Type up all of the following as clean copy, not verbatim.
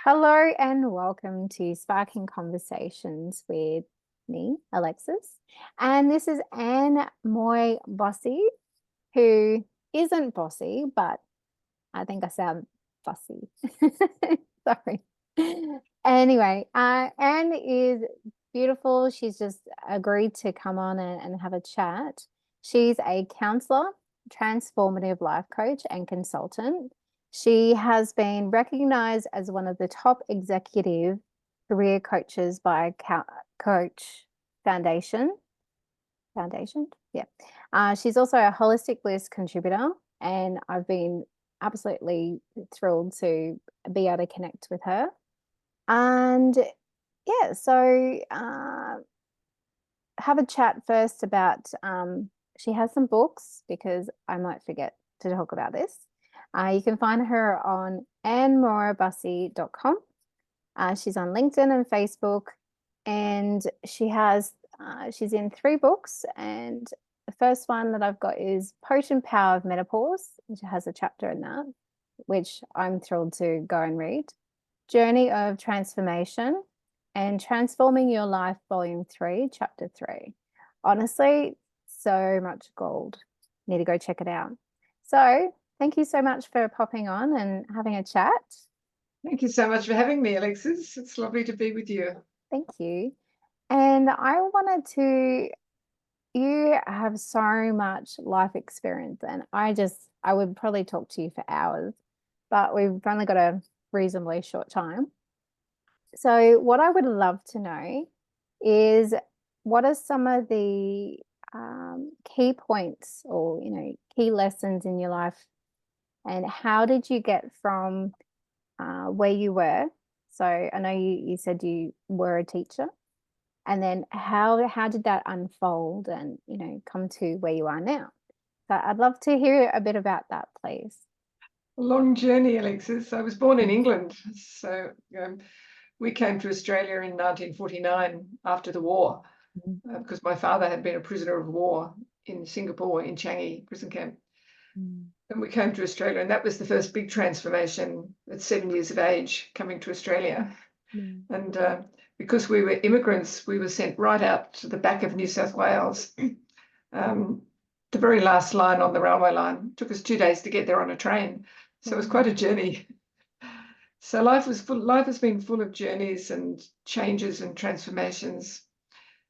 Hello and welcome to Sparking Conversations with me, Alexis. And this is Anne Moy Bussy, who isn't bossy, but I think I sound fussy. Sorry. Anyway, Anne is beautiful. She's just agreed to come on and have a chat. She's a counselor, transformative life coach, and consultant. She has been recognized as one of the top executive career coaches by Coach Foundation. Foundation, yeah. She's also a Holistic Bliss contributor, and I've been absolutely thrilled to be able to connect with her. And yeah, so have a chat first about she has some books because I might forget to talk about this. You can find her on annemoirbussy.com. She's on LinkedIn and Facebook, and she's in 3 books, and the first one that I've got is Potent Power of Menopause, which has a chapter in that, which I'm thrilled to go and read. Journey of Transformation and Transforming Your Life, Volume 3, Chapter 3. Honestly, so much gold. Need to go check it out. So thank you so much for popping on and having a chat. Thank you so much for having me, Alexis. It's lovely to be with you. Thank you. And I wanted to, you have so much life experience, and I would probably talk to you for hours, but we've only got a reasonably short time. So what I would love to know is, what are some of the key points or, key lessons in your life, and how did you get from where you were? So I know you said you were a teacher, and then how did that unfold and, come to where you are now? So I'd love to hear a bit about that, please. A long journey, Alexis. I was born in England, so we came to Australia in 1949 after the war because my father had been a prisoner of war in Singapore in Changi prison camp. And we came to Australia, and that was the first big transformation at 7 years of age, coming to Australia. And because we were immigrants, we were sent right out to the back of New South Wales. The very last line on the railway line. It took us 2 days to get there on a train. So it was quite a journey. So life has been full of journeys and changes and transformations.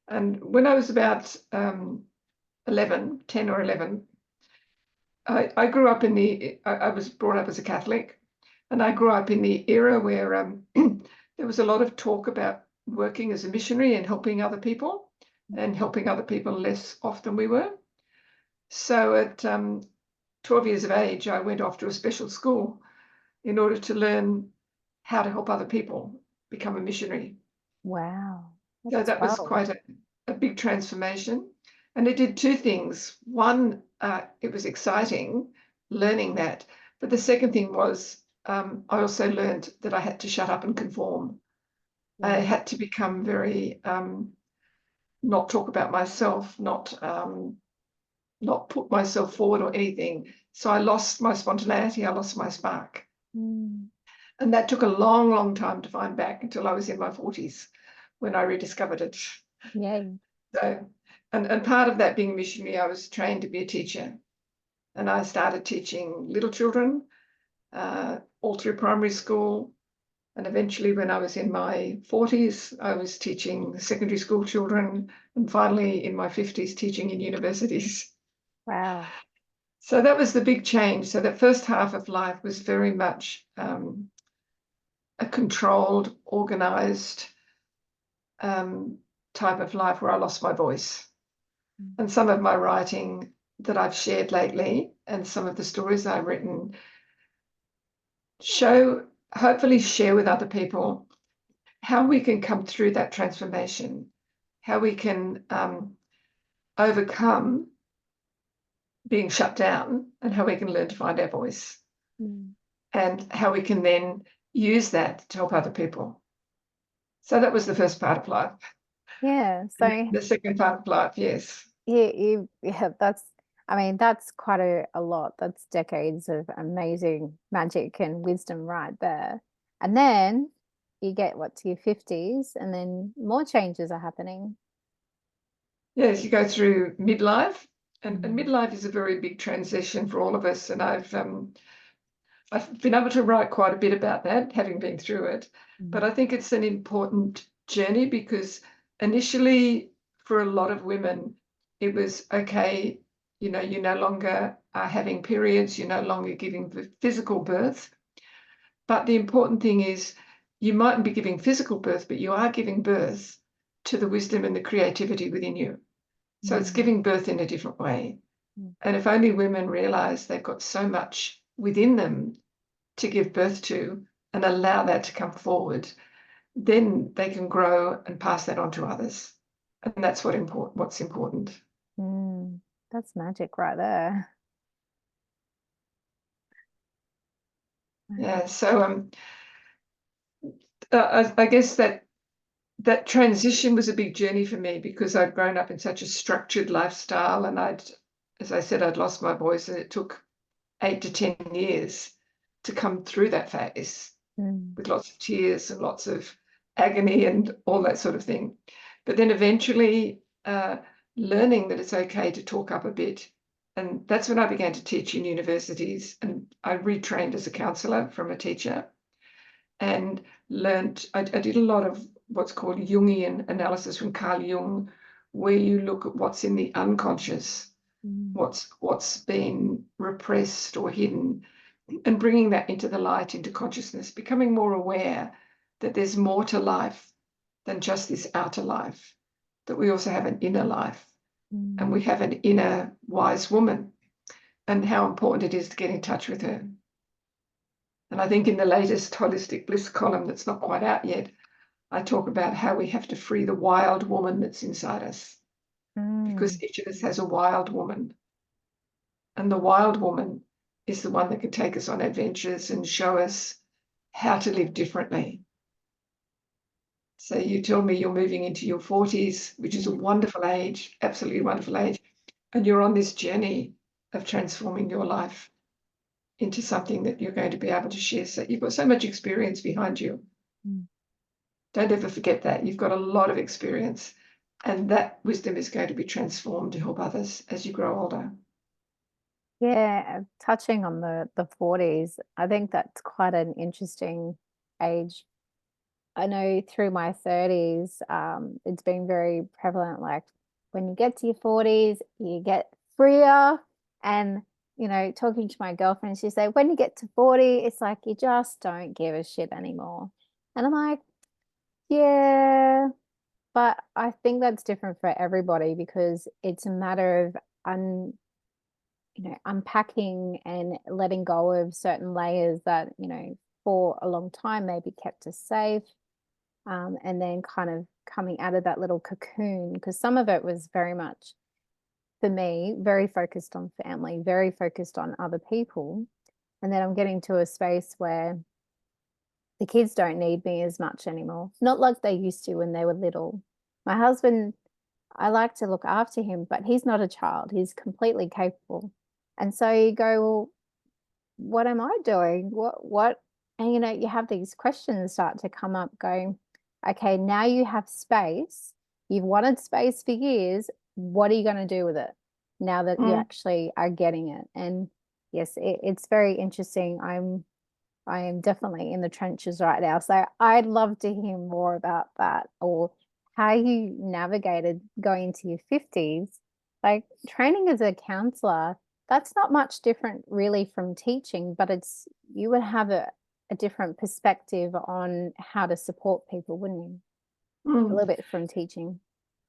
And when I was about 10 or 11, I grew up I was brought up as a Catholic, and I grew up in the era where there was a lot of talk about working as a missionary and helping other people, and helping other people less often we were. So at 12 years of age, I went off to a special school in order to learn how to help other people become a missionary. Wow. So that was quite a big transformation. And it did 2 things. One, it was exciting learning that. But the second thing was I also learned that I had to shut up and conform. I had to become very, not talk about myself, not put myself forward or anything. So I lost my spontaneity, I lost my spark. And that took a long, long time to find back until I was in my 40s when I rediscovered it. Yay. So, and part of that being a missionary, I was trained to be a teacher. And I started teaching little children all through primary school. And eventually, when I was in my 40s, I was teaching secondary school children. And finally, in my 50s, teaching in universities. Wow. So that was the big change. So that first half of life was very much a controlled, organized type of life where I lost my voice. And some of my writing that I've shared lately and some of the stories I've written hopefully share with other people how we can come through that transformation, how we can overcome being shut down, and how we can learn to find our voice, and how we can then use that to help other people. So that was the first part of life. Yeah. So the second part of life, yes. yeah, that's quite a lot. That's decades of amazing magic and wisdom right there. And then you get to your 50s and then more changes are happening. Yes, you go through midlife, and midlife is a very big transition for all of us. And I've been able to write quite a bit about that, having been through it. But I think it's an important journey because initially, for a lot of women, it was okay, you know, you no longer are having periods, you're no longer giving physical birth. But the important thing is you mightn't be giving physical birth, but you are giving birth to the wisdom and the creativity within you. So it's giving birth in a different way. And if only women realize they've got so much within them to give birth to and allow that to come forward, then they can grow and pass that on to others. And that's what's important. That's magic right there. Yeah. So I guess that transition was a big journey for me because I'd grown up in such a structured lifestyle, and as I said, I'd lost my voice, and it took 8 to 10 years to come through that phase with lots of tears and lots of agony and all that sort of thing. But then eventually learning that it's okay to talk up a bit. And that's when I began to teach in universities, and I retrained as a counsellor from a teacher and learned, I did a lot of what's called Jungian analysis from Carl Jung, where you look at what's in the unconscious, what's been repressed or hidden, and bringing that into the light, into consciousness, becoming more aware that there's more to life than just this outer life, that we also have an inner life, and we have an inner wise woman, and how important it is to get in touch with her. And I think in the latest Holistic Bliss column that's not quite out yet, I talk about how we have to free the wild woman that's inside us, because each of us has a wild woman. And the wild woman is the one that can take us on adventures and show us how to live differently. So you tell me you're moving into your 40s, which is a wonderful age, absolutely wonderful age, and you're on this journey of transforming your life into something that you're going to be able to share. So you've got so much experience behind you. Don't ever forget that. You've got a lot of experience, and that wisdom is going to be transformed to help others as you grow older. Yeah, touching on the 40s, I think that's quite an interesting age. I know through my 30s, it's been very prevalent. Like when you get to your 40s, you get freer. And, you know, talking to my girlfriend, she said, when you get to 40, it's like you just don't give a shit anymore. And I'm like, yeah, but I think that's different for everybody because it's a matter of unpacking and letting go of certain layers that, for a long time maybe kept us safe. And then kind of coming out of that little cocoon, because some of it was very much, for me, very focused on family, very focused on other people. And then I'm getting to a space where the kids don't need me as much anymore. Not like they used to when they were little. My husband, I like to look after him, but he's not a child. He's completely capable. And so you go, well, what am I doing? What? And, you have these questions start to come up going, okay, now you have space. You've wanted space for years. What are you going to do with it now that you actually are getting it? And yes, it's very interesting. I am definitely in the trenches right now. So I'd love to hear more about that, or how you navigated going into your 50s. Like training as a counselor, that's not much different really from teaching, but you would have a different perspective on how to support people, wouldn't you? A little bit from teaching.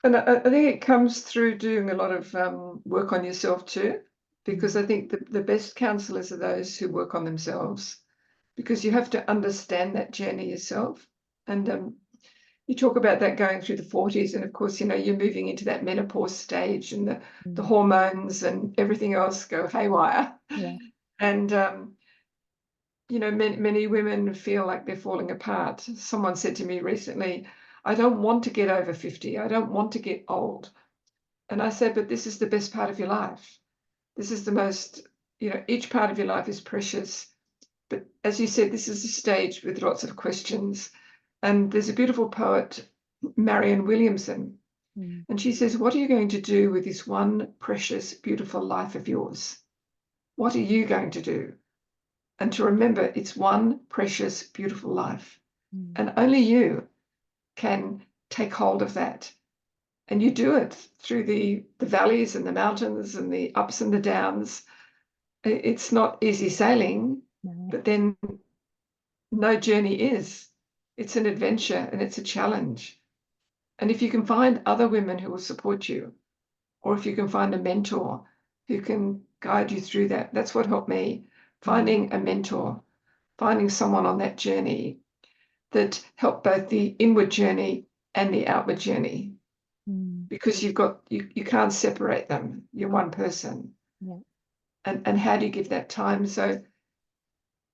And I think it comes through doing a lot of work on yourself too, because I think the best counsellors are those who work on themselves, because you have to understand that journey yourself. And you talk about that going through the 40s, and of course, you're moving into that menopause stage, and the hormones and everything else go haywire. Yeah. And many women feel like they're falling apart. Someone said to me recently, I don't want to get over 50. I don't want to get old. And I said, but this is the best part of your life. This is the most, each part of your life is precious. But as you said, this is a stage with lots of questions. And there's a beautiful poet, Marianne Williamson, and she says, what are you going to do with this one precious, beautiful life of yours? What are you going to do? And to remember, it's one precious, beautiful life. And only you can take hold of that. And you do it through the valleys and the mountains and the ups and the downs. It's not easy sailing, but then no journey is. It's an adventure and it's a challenge. And if you can find other women who will support you, or if you can find a mentor who can guide you through that, that's what helped me. Finding a mentor, finding someone on that journey that helped both the inward journey and the outward journey. Because you can't separate them. You're one person. Yeah. And how do you give that time? So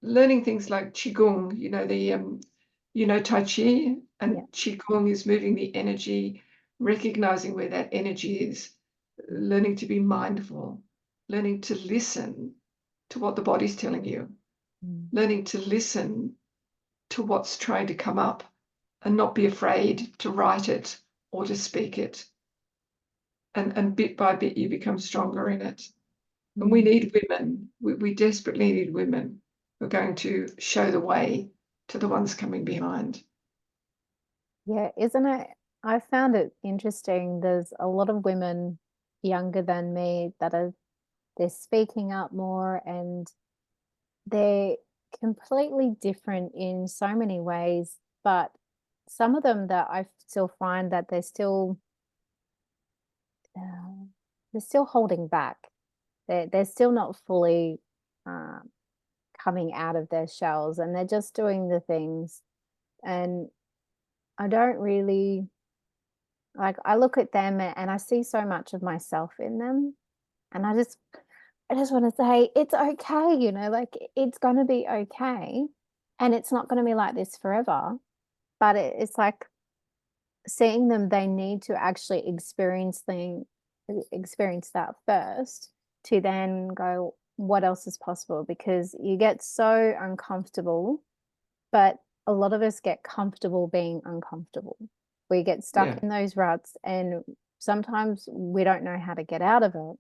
learning things like Qigong, Tai Chi, and Qigong is moving the energy, recognizing where that energy is, learning to be mindful, learning to listen to what the body's telling you, learning to listen to what's trying to come up and not be afraid to write it or to speak it. And bit by bit, you become stronger in it. And we need women. We desperately need women who are going to show the way to the ones coming behind. Yeah, isn't it? I found it interesting. There's a lot of women younger than me they're speaking up more, and they're completely different in so many ways. But some of them that I still find that they're still holding back. They're still not fully coming out of their shells, and they're just doing the things. And I don't really I look at them and I see so much of myself in them, and I just want to say it's okay, it's going to be okay, and it's not going to be like this forever. But it's like seeing them, they need to actually experience that first to then go, what else is possible? Because you get so uncomfortable, but a lot of us get comfortable being uncomfortable. We get stuck in those ruts, and sometimes we don't know how to get out of it.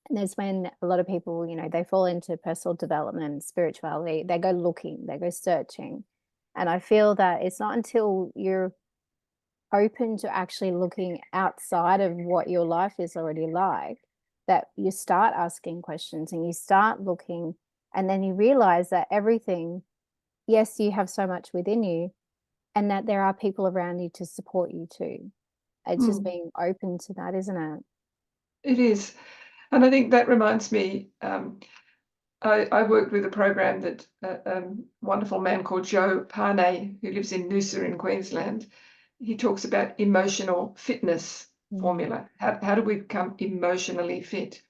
And there's when a lot of people, they fall into personal development, spirituality, they go looking, they go searching. And I feel that it's not until you're open to actually looking outside of what your life is already like that you start asking questions and you start looking, and then you realize that everything, yes, you have so much within you, and that there are people around you to support you too. It's just being open to that, isn't it? It is. And I think that reminds me, I worked with a program that a wonderful man called Joe Parnay, who lives in Noosa in Queensland, he talks about emotional fitness formula. How do we become emotionally fit?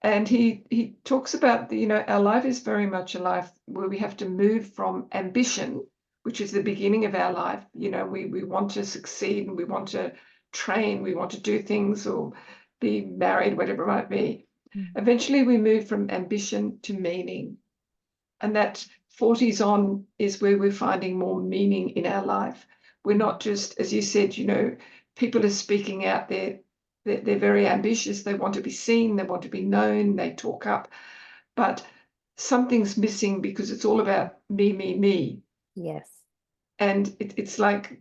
And he talks about our life is very much a life where we have to move from ambition, which is the beginning of our life. We want to succeed and we want to train, we want to do things or be married, whatever it might be. Eventually we move from ambition to meaning. And that 40s on is where we're finding more meaning in our life. We're not just, as you said, people are speaking out there. They're very ambitious. They want to be seen. They want to be known. They talk up. But something's missing because it's all about me, me, me. Yes. And it's like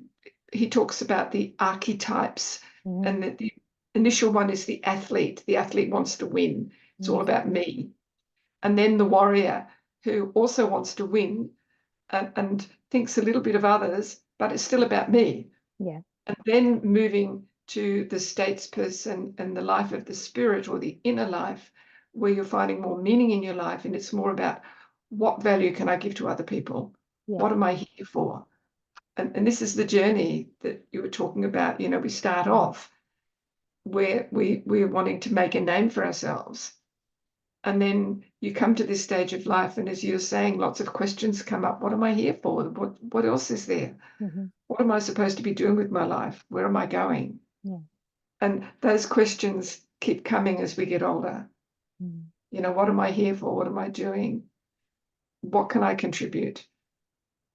he talks about the archetypes. And the initial one is the athlete. The athlete wants to win. It's all about me. And then the warrior, who also wants to win and thinks a little bit of others, but it's still about me. Yeah. And then moving to the statesperson and the life of the spirit or the inner life, where you're finding more meaning in your life. And it's more about what value can I give to other people? Yeah. What am I here for? And this is the journey that you were talking about. We start off where we're wanting to make a name for ourselves. And then you come to this stage of life, and as you're saying, lots of questions come up. What am I here for? What else is there? What am I supposed to be doing with my life? Where am I going? Yeah. And those questions keep coming as we get older. What am I here for? What am I doing? What can I contribute?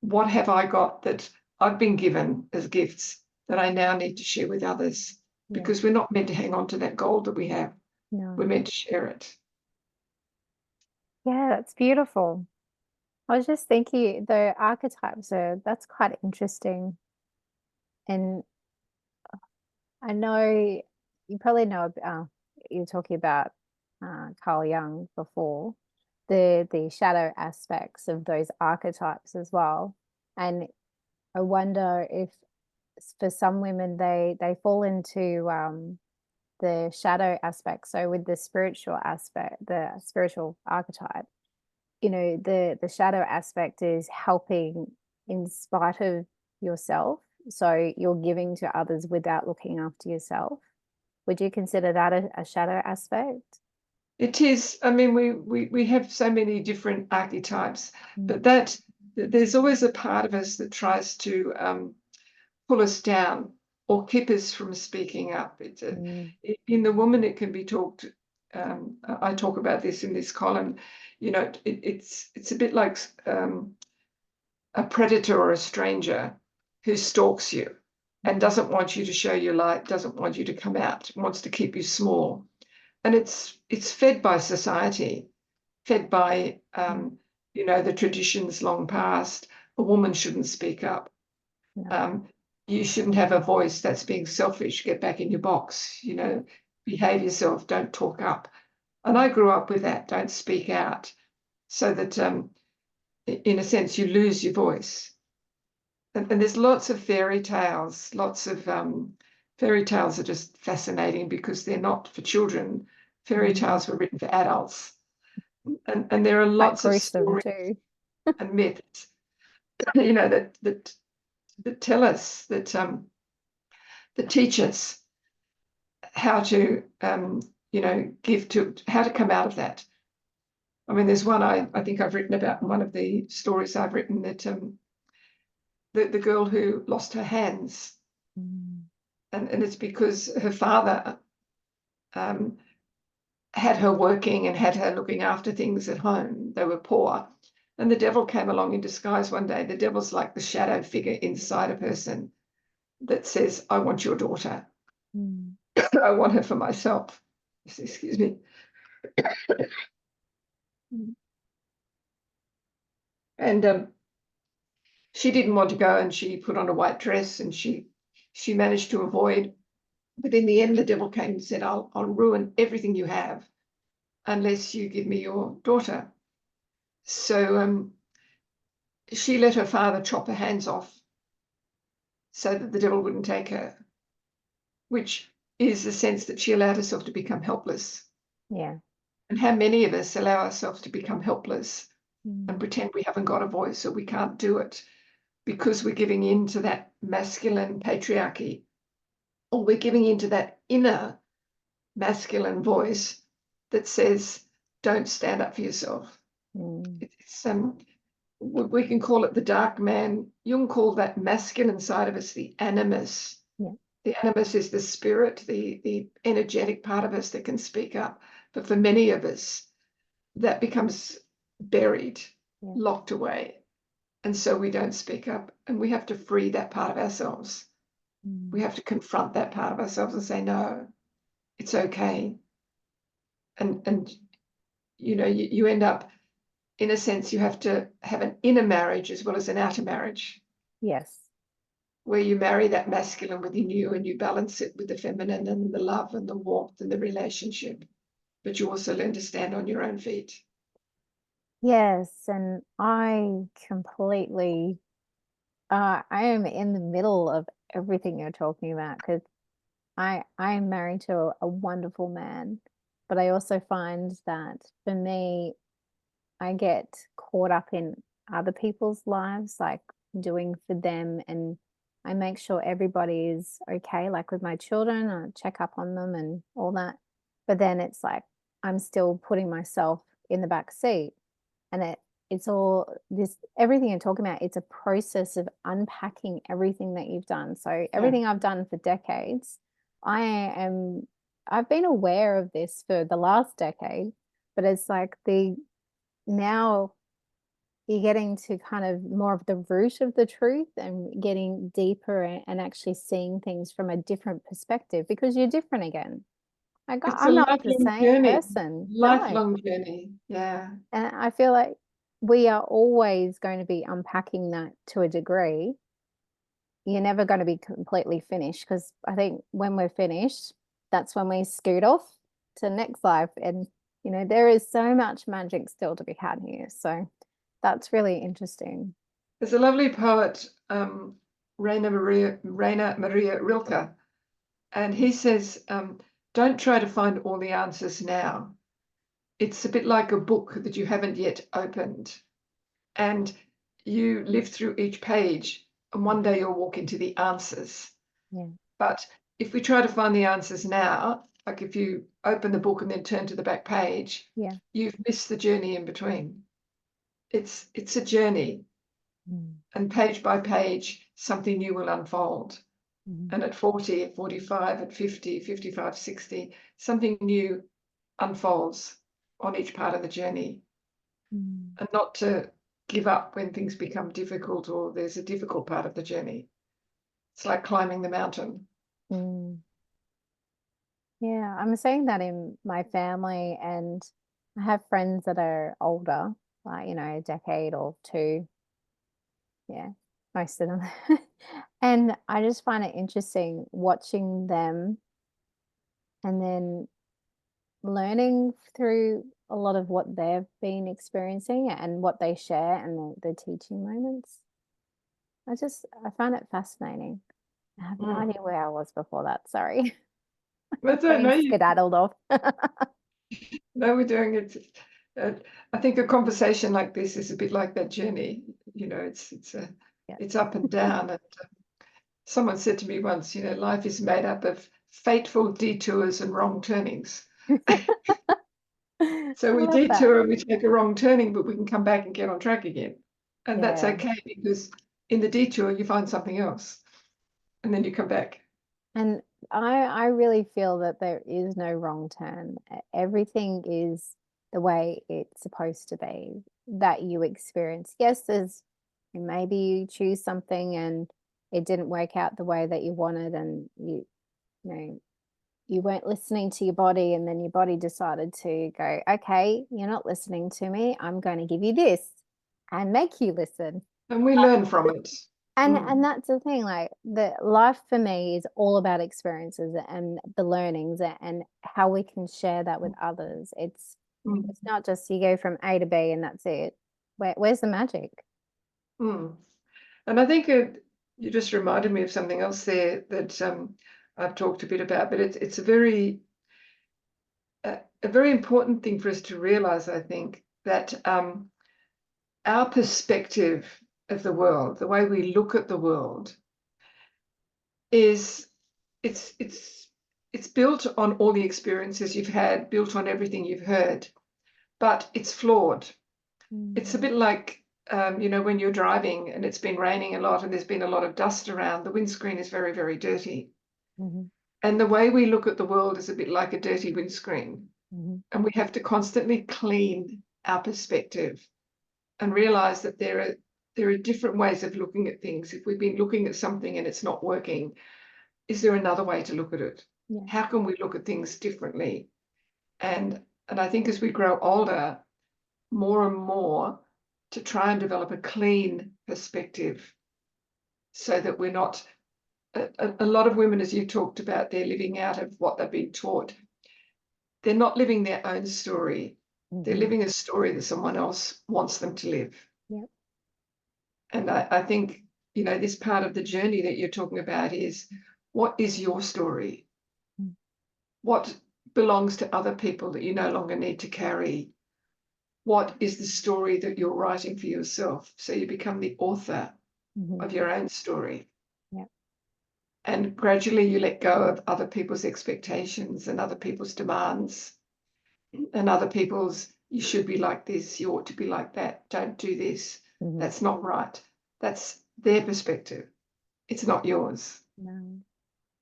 What have I got that I've been given as gifts that I now need to share with others, because we're not meant to hang on to that gold that we have. No. We're meant to share it. Yeah, that's beautiful. I was just thinking the archetypes that's quite interesting. And I know you probably know you're talking about Carl Jung before, the shadow aspects of those archetypes as well. And I wonder if for some women they fall into the shadow aspect. So with the spiritual aspect, the spiritual archetype, the shadow aspect is helping in spite of yourself. So you're giving to others without looking after yourself. Would you consider that a shadow aspect? It is. I mean, we have so many different archetypes, but that there's always a part of us that tries to pull us down or keep us from speaking up. In the woman, it can be talked. I talk about this in this column. It's a bit like a predator or a stranger who stalks you and doesn't want you to show your light, doesn't want you to come out, wants to keep you small. And it's fed by society, fed by the traditions long past. A woman shouldn't speak up. You shouldn't have a voice. That's being selfish. Get back in your box. Behave yourself. Don't talk up. And I grew up with that. Don't speak out, so that in a sense you lose your voice. And there's lots of fairy tales. Lots of fairy tales are just fascinating because they're not for children. Fairy tales were written for adults. And there are lots of stories too. and myths, that tell us that teach us how to give to how to come out of that. I mean, there's one I think I've written about in one of the stories I've written, that the girl who lost her hands, and it's because her father had her working and had her looking after things at home. They were poor. And the devil came along in disguise one day. The devil's like the shadow figure inside a person that says, I want your daughter. I want her for myself. Excuse me. And she didn't want to go, and she put on a white dress, and she managed to avoid. But in the end, the devil came and said, I'll ruin everything you have unless you give me your daughter. So she let her father chop her hands off so that the devil wouldn't take her, which is the sense that she allowed herself to become helpless. Yeah. And how many of us allow ourselves to become helpless and pretend we haven't got a voice or we can't do it because we're giving in to that masculine patriarchy, or we're giving into that inner masculine voice that says, don't stand up for yourself. It's we can call it the dark man. Jung called that masculine side of us the animus. The animus is the spirit, the energetic part of us that can speak up. But for many of us, that becomes buried, locked away. And so we don't speak up, and we have to free that part of ourselves. We have to confront that part of ourselves and say, no, it's okay. And you end up, in a sense, you have to have an inner marriage as well as an outer marriage. Yes. Where you marry that masculine within you and you balance it with the feminine and the love and the warmth and the relationship. But you also learn to stand on your own feet. Yes, and I completely I am in the middle of everything you're talking about, because I am married to a wonderful man, but I also find that for me, I get caught up in other people's lives, like doing for them, and I make sure everybody is okay. Like with my children, I check up on them and all that. But then it's like I'm still putting myself in the back seat, and it's all this everything you're talking about. It's a process of unpacking everything that you've done. So everything I've done for decades, I've been aware of this for the last decade, but it's like now you're getting to kind of more of the root of the truth and getting deeper and actually seeing things from a different perspective because you're different again. Like It's a I'm not the lifelong same journey, person. No. lifelong journey. Yeah. And I feel like we are always going to be unpacking that to a degree. You're never going to be completely finished because I think when we're finished, that's when we scoot off to next life. And, there is so much magic still to be had here. So that's really interesting. There's a lovely poet, Rainer Maria Rilke, and he says, don't try to find all the answers now. It's a bit like a book that you haven't yet opened. And you live through each page, and one day you'll walk into the answers. Yeah. But if we try to find the answers now, like if you open the book and then turn to the back page, Yeah. you've missed the journey in between. It's a journey, and page by page, something new will unfold. And at 40, at 45, at 50, 55, 60, something new unfolds on each part of the journey. And not to give up when things become difficult or there's a difficult part of the journey. It's like climbing the mountain. Yeah, I'm seeing that in my family, and I have friends that are older, like, a decade or two. Yeah, most of them. And I just find it interesting watching them and then learning through a lot of what they've been experiencing and what they share and the teaching moments. I find it fascinating. I have no idea where I was before that. Sorry. I don't Getting know. skedaddled off. No, we're doing it. I think a conversation like this is a bit like that journey. Yeah. It's up and down. And someone said to me once, life is made up of fateful detours and wrong turnings. So I we love that. detour and we take a wrong turning, but we can come back and get on track again. And that's Yeah. okay because in the detour you find something else and then you come back. And I really feel that there is no wrong turn. Everything is the way it's supposed to be that you experience. Yes, maybe you choose something and it didn't work out the way that you wanted, and you know you weren't listening to your body, and then your body decided to go, okay, you're not listening to me. I'm going to give you this and make you listen. And we learn from it. And that's the thing, like the life for me is all about experiences and the learnings and how we can share that with others. It's not just you go from A to B and that's it. Where's the magic? And I think you just reminded me of something else there that I've talked a bit about, but it's a very important thing for us to realize, I think, that our perspective of the world, the way we look at the world, it's built on all the experiences you've had, built on everything you've heard, but it's flawed. It's a bit like when you're driving and it's been raining a lot and there's been a lot of dust around, the windscreen is very, very dirty. And the way we look at the world is a bit like a dirty windscreen. And we have to constantly clean our perspective and realize that there are different ways of looking at things. If we've been looking at something and it's not working, is there another way to look at it? Yeah. How can we look at things differently? And I think as we grow older, more and more to try and develop a clean perspective so that we're not a lot of women, as you talked about, they're living out of what they've been taught. They're not living their own story. They're living a story that someone else wants them to live. Yep. And I think, this part of the journey that you're talking about is, what is your story? What belongs to other people that you no longer need to carry? What is the story that you're writing for yourself? So you become the author of your own story. Yep. And gradually you let go of other people's expectations and other people's demands and other people's, you should be like this, you ought to be like that, don't do this, that's not right. That's their perspective. It's not yours. No.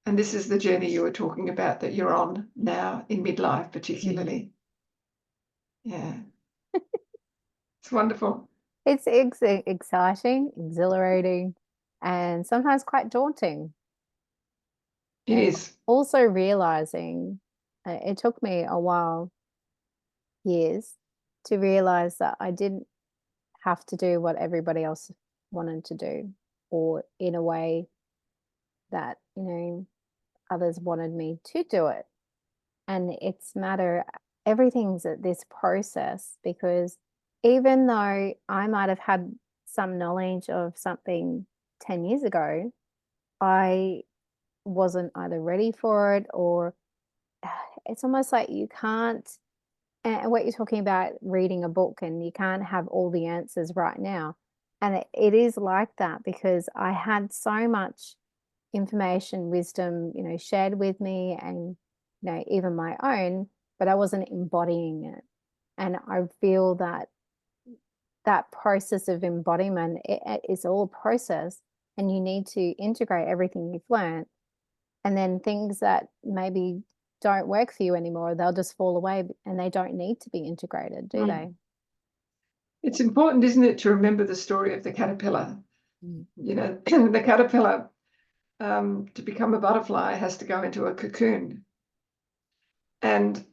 And this is the journey you were talking about that you're on now in midlife, particularly. Yeah. It's wonderful. It's exciting, exhilarating, and sometimes quite daunting. It And is. also realizing it took me a while, years, to realize that I didn't have to do what everybody else wanted to do, or in a way that, others wanted me to do it. And it's matter, everything's at this process, because even though I might have had some knowledge of something 10 years ago, I wasn't either ready for it, or it's almost like you can't, and what you're talking about, reading a book, and you can't have all the answers right now. And it is like that, because I had so much information, wisdom, shared with me, and, even my own, but I wasn't embodying it. And I feel that that process of embodiment, it is all a process, and you need to integrate everything you've learned. And then things that maybe don't work for you anymore, they'll just fall away, and they don't need to be integrated, do they? It's important, isn't it, to remember the story of the caterpillar. Mm. The caterpillar, to become a butterfly, has to go into a cocoon. And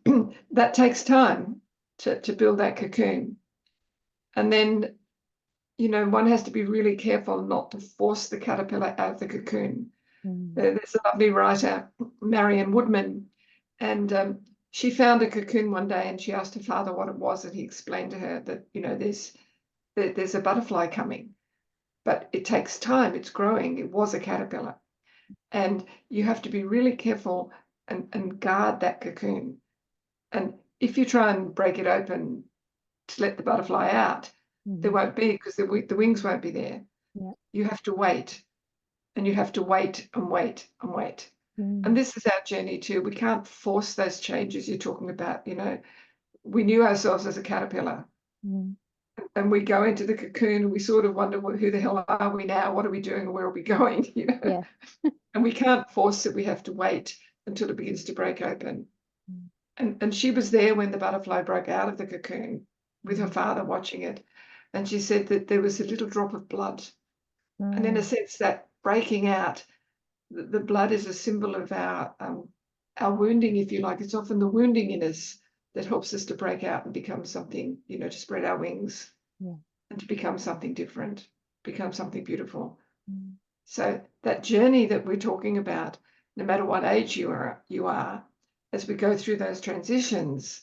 that takes time to build that cocoon. And then, one has to be really careful not to force the caterpillar out of the cocoon. There's a lovely writer, Marion Woodman, and she found a cocoon one day, and she asked her father what it was, and he explained to her that, there's a butterfly coming, but it takes time. It's growing. It was a caterpillar. And you have to be really careful and guard that cocoon. And if you try and break it open to let the butterfly out, there won't be, because the wings won't be there. Yeah. You have to wait, and you have to wait and wait and wait. And this is our journey too. We can't force those changes you're talking about. We knew ourselves as a caterpillar, and we go into the cocoon, and we sort of wonder, well, who the hell are we now? What are we doing? Where are we going? Yeah. And we can't force it. We have to wait until it begins to break open. And she was there when the butterfly broke out of the cocoon, with her father watching it. And she said that there was a little drop of blood. And in a sense, that breaking out, the blood is a symbol of our wounding, if you like. It's often the wounding in us that helps us to break out and become something, to spread our wings, and to become something different, become something beautiful. So that journey that we're talking about, no matter what age you are, as we go through those transitions,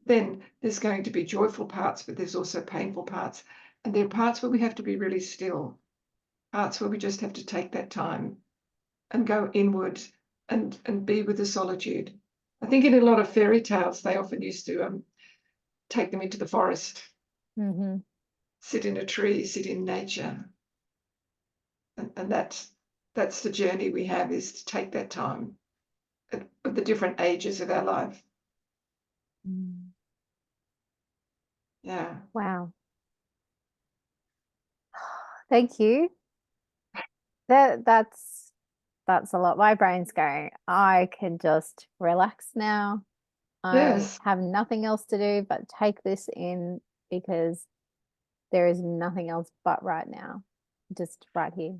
then there's going to be joyful parts, but there's also painful parts. And there are parts where we have to be really still, parts where we just have to take that time and go inward and be with the solitude. I think in a lot of fairy tales, they often used to take them into the forest, sit in a tree, sit in nature. And that's the journey we have, is to take that time at the different ages of our life. Yeah. Wow. Thank you. That's a lot. My brain's going, I can just relax now. I Yes. have nothing else to do but take this in, because there is nothing else but right now, just right here.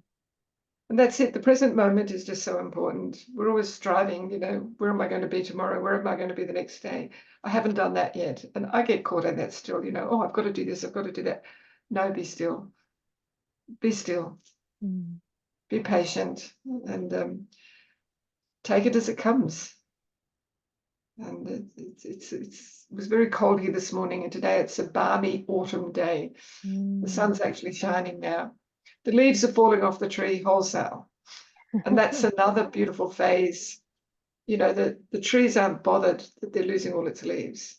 And that's it. The present moment is just so important. We're always striving, where am I going to be tomorrow? Where am I going to be the next day? I haven't done that yet. And I get caught in that still, oh, I've got to do this, I've got to do that. No, be still. Be still. Be patient, and take it as it comes. And it was very cold here this morning, and today it's a balmy autumn day. The sun's actually shining now. The leaves are falling off the tree wholesale. And that's another beautiful phase. The trees aren't bothered that they're losing all its leaves.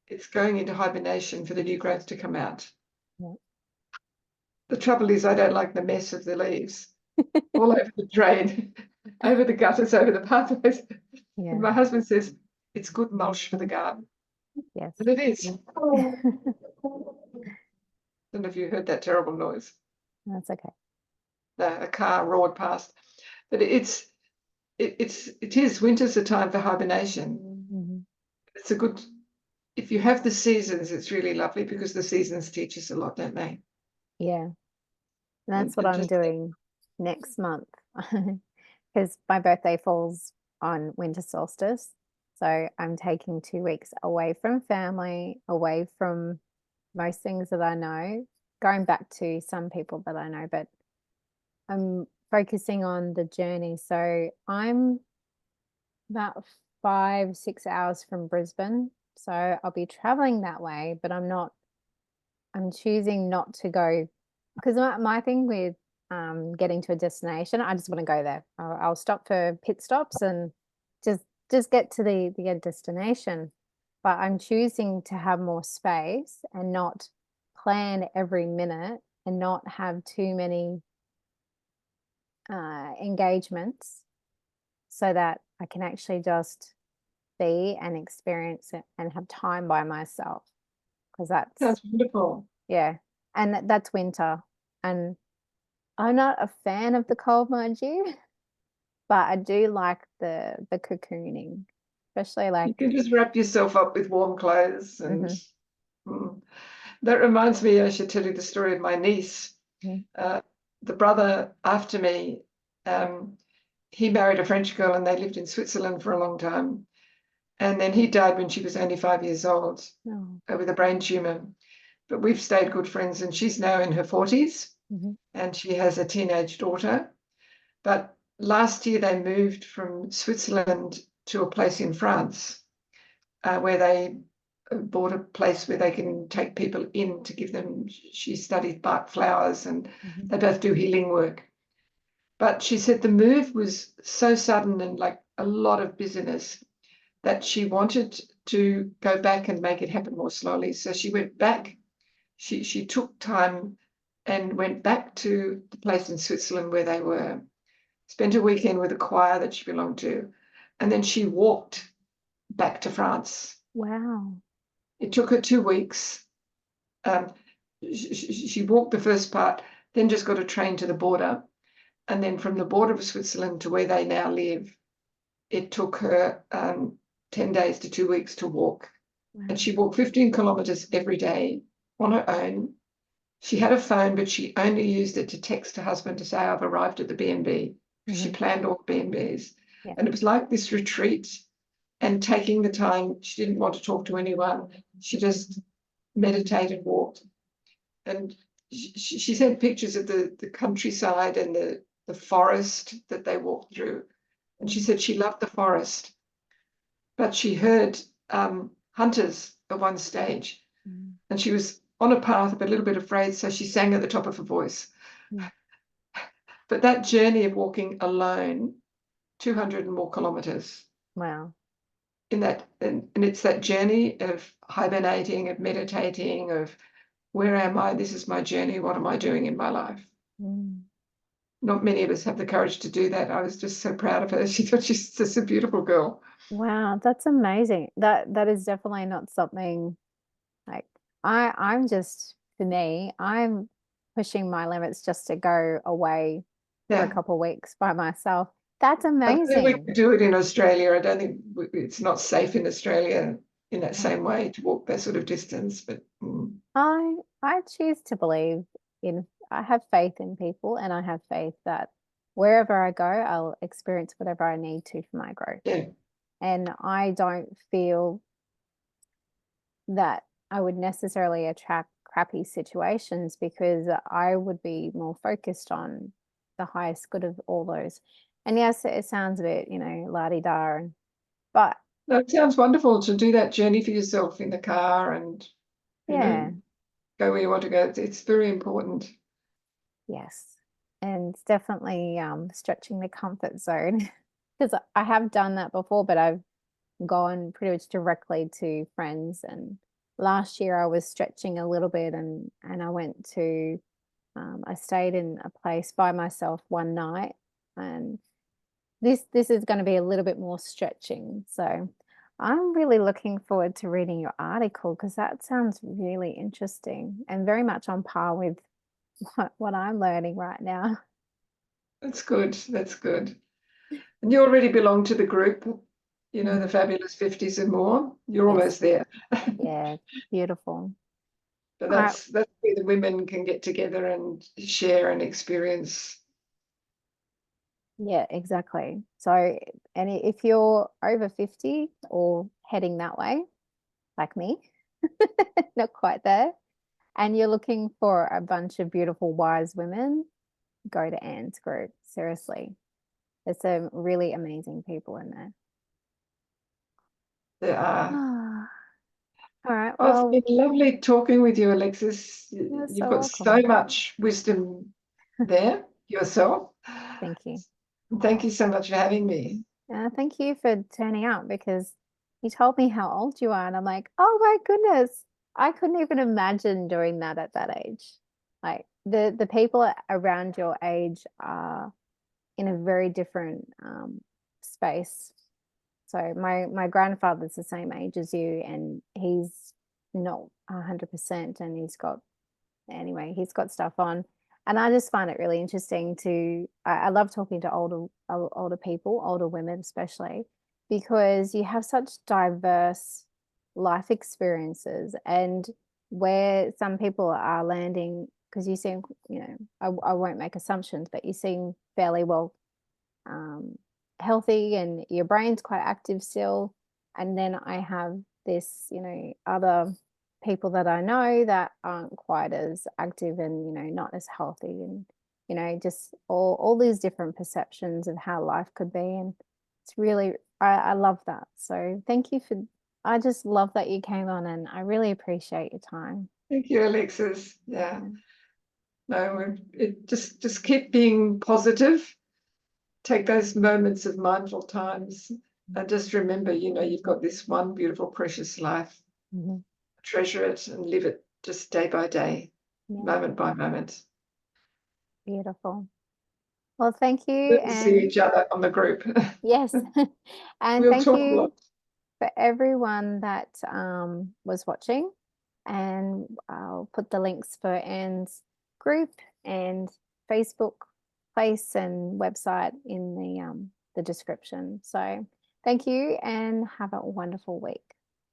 It's going into hibernation for the new growth to come out. The trouble is, I don't like the mess of the leaves all over the drain, over the gutters, over the pathways. And my husband says, it's good mulch for the garden. Yes. And it is. I don't know if you heard that terrible noise. That's okay. A car roared past. But it is winter's a time for hibernation. It's a good, if you have the seasons, it's really lovely, because the seasons teach us a lot, don't they? Yeah. And that's what And I'm just doing next month because my birthday falls on winter solstice. So I'm taking 2 weeks away from family, away from most things that I know, going back to some people that I know, but I'm focusing on the journey. So I'm about 5, 6 hours from Brisbane. So I'll be traveling that way, but I'm choosing not to go because my thing with getting to a destination, I just want to go there. I'll stop for pit stops and just just get to the end destination. But I'm choosing to have more space and not plan every minute and not have too many engagements so that I can actually just be and experience it and have time by myself because that's sounds wonderful. yeah, and that's winter. And I'm not a fan of the cold, mind you, but I do like the cocooning, especially You like can just wrap yourself up with warm clothes and mhm, mm. That reminds me, I should tell you the story of my niece. mhm. Uh, the brother after me, um, he married a French girl and they lived in Switzerland for a long time. And then he died when she was only 5 years old Oh, with a brain tumor. But we've stayed good friends, and she's now in her 40s mhm, and she has a teenage daughter. But last year they moved from Switzerland to a place in France where they bought a place where they can take people in to give them. She studied Bach flowers and mhm, they both do healing work. But she said the move was so sudden and like a lot of busyness that she wanted to go back and make it happen more slowly. So she went back. She took time and went back to the place in Switzerland where they were, spent a weekend with a choir that she belonged to, and then she walked back to France. wow. It took her 2 weeks. Um, she walked the first part, then just got a train to the border. And then from the border of Switzerland to where they now live, it took her 10 days to 2 weeks to walk. And Wow. she walked 15 kilometers every day on her own. She had a phone, but she only used it to text her husband to say, I've arrived at the B&B, because she Mhm, planned all the B&Bs. yeah. And it was like this retreat and taking the time. She didn't want to talk to anyone. She just meditated, walked. And she sent pictures of the countryside and the forest that they walked through. And she Mhm, said she loved the forest, but she heard hunters at one stage. mhm, And she was on a path, but a little bit afraid, so she sang at the top of her voice. mhm. But that journey of walking alone, 200 and more kilometers, Wow. in that, and it's that journey of hibernating, of meditating, of where am I? This is my journey. What am I doing in my life? Mm. Not many of us have the courage to do that. I was just so proud of her. She thought she's just a beautiful girl. Wow, that's amazing. That is definitely not something like I'm just for me, I'm pushing my limits just to go away for a Yeah. couple of weeks by myself. That's I don't think we amazing. could do it in Australia. I don't think it's not safe in Australia in that Yeah. same way to walk that sort of distance. But I choose to believe in I have faith in people and I have faith that wherever I go, I'll experience whatever I need to for my growth. yeah, And I don't feel that I would necessarily attract crappy situations because I would be more focused on the highest good of all those. And yes, it sounds a bit, la-di-da, but no, it sounds wonderful to do that journey for yourself in the car and, you yeah, know, go where you want to go. It's very important. yes. And it's definitely stretching the comfort zone because I have done that before, but I've gone pretty much directly to friends. And last year I was stretching a little bit and I went to I stayed in a place by myself one night, and this is going to be a little bit more stretching. So I'm really looking forward to reading your article because that sounds really interesting and very much on par with what I'm learning right now. That's good. That's good. And you already belong to the group, the Mhm. fabulous 50s and more. You're Yes, almost there. yeah, beautiful. But All right. that's where the women can get together and share and experience. Yeah, exactly. So, and if you're over 50 or heading that way, like me, not quite there, and you're looking for a bunch of beautiful, wise women, go to Anne's group. Seriously, there's some really amazing people in there. There are. All right. Oh, it's Well, been lovely talking with you, Alexis. you're You've so got so welcome. much wisdom there yourself. Thank you. Thank you so much for having me. Thank you for turning up because you told me how old you are, and I'm like, oh my goodness, I couldn't even imagine doing that at that age. Like the people around your age are in a very different space. So my grandfather's the same age as you, and he's not 100%, and he's got stuff on. And I just find it really interesting I love talking to older people, older women especially, because you have such diverse life experiences, and where some people are landing, because you seem, I won't make assumptions, but you seem fairly well um, healthy and your brain's quite active still. And then I have this, other people that I know that aren't quite as active and, not as healthy, and, just all these different perceptions of how life could be. And it's really, I love that. So thank you I just love that you came on, and I really appreciate your time. Thank you, Alexis. Yeah. No, just keep being positive. Take those moments of mindful times, and just remember, you've got this one beautiful, precious life. Mhm. Treasure it and live it just day by day, Yeah, moment by moment. beautiful. Well, thank you. We'll see And each other on the group. yes, and We'll thank talk a lot. you for everyone that was watching. And I'll put the links for Anne's group and Facebook place and website in the description. So thank you and have a wonderful week.